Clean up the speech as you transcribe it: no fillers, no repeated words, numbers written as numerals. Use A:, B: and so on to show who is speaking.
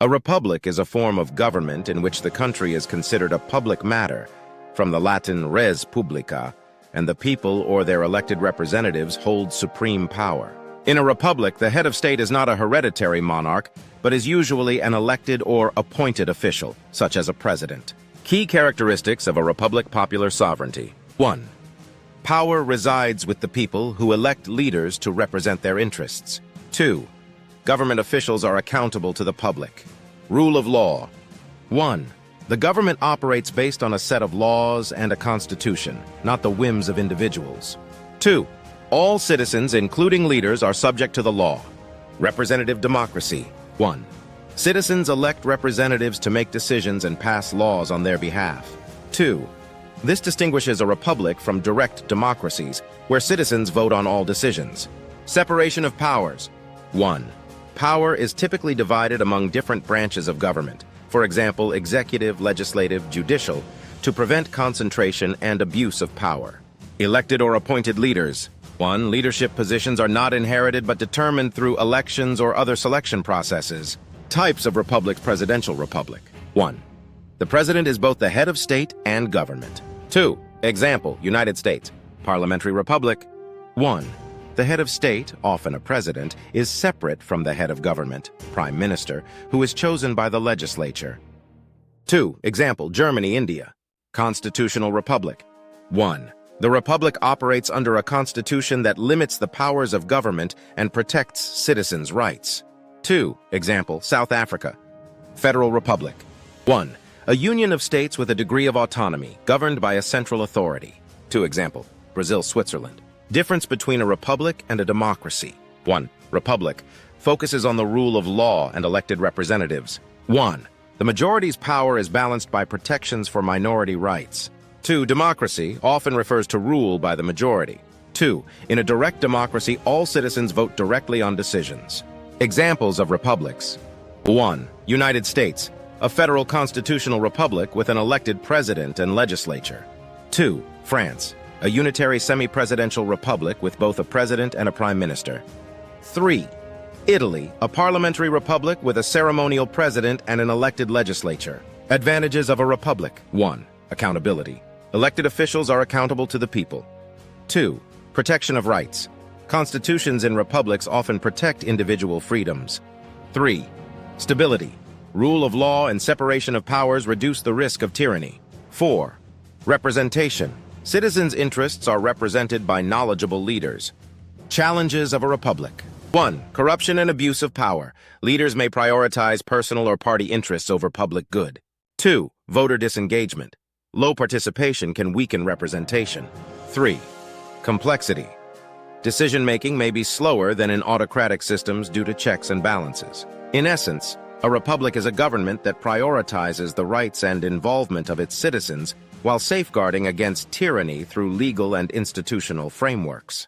A: A republic is a form of government in which the country is considered a public matter, from the Latin res publica, and the people or their elected representatives hold supreme power. In a republic, the head of state is not a hereditary monarch, but is usually an elected or appointed official, such as a president. Key characteristics of a republic: popular sovereignty. 1. Power resides with the people, who elect leaders to represent their interests. 2. Government officials are accountable to the public. Rule of law. 1. The government operates based on a set of laws and a constitution, not the whims of individuals. 2. All citizens, including leaders, are subject to the law. Representative democracy. 1. Citizens elect representatives to make decisions and pass laws on their behalf. 2. This distinguishes a republic from direct democracies, where citizens vote on all decisions. Separation of powers. 1. Power is typically divided among different branches of government, for example, executive, legislative, judicial, to prevent concentration and abuse of power. Elected or appointed leaders. 1. Leadership positions are not inherited but determined through elections or other selection processes. Types of republics: presidential republic. 1. The president is both the head of state and government. 2. Example, United States. Parliamentary republic. 1. The head of state, often a president, is separate from the head of government, prime minister, who is chosen by the legislature. 2. Example, Germany, India. Constitutional republic. 1. The republic operates under a constitution that limits the powers of government and protects citizens' rights. 2. Example, South Africa. Federal republic. 1. A union of states with a degree of autonomy, governed by a central authority. 2. Example, Brazil, Switzerland. Difference between a republic and a democracy. 1. Republic focuses on the rule of law and elected representatives. 1. The majority's power is balanced by protections for minority rights. 2. Democracy often refers to rule by the majority. 2. In a direct democracy, all citizens vote directly on decisions. Examples of republics. 1. United States, a federal constitutional republic with an elected president and legislature. 2. France, a unitary semi-presidential republic with both a president and a prime minister. 3. Italy, a parliamentary republic with a ceremonial president and an elected legislature. Advantages of a republic. 1. Accountability. Elected officials are accountable to the people. 2. Protection of rights. Constitutions in republics often protect individual freedoms. 3. Stability. Rule of law and separation of powers reduce the risk of tyranny. 4. Representation. Citizens' interests are represented by knowledgeable leaders. Challenges of a republic. 1. Corruption and abuse of power. Leaders may prioritize personal or party interests over public good. 2. Voter disengagement. Low participation can weaken representation. 3. Complexity. Decision-making may be slower than in autocratic systems due to checks and balances. In essence, a republic is a government that prioritizes the rights and involvement of its citizens while safeguarding against tyranny through legal and institutional frameworks.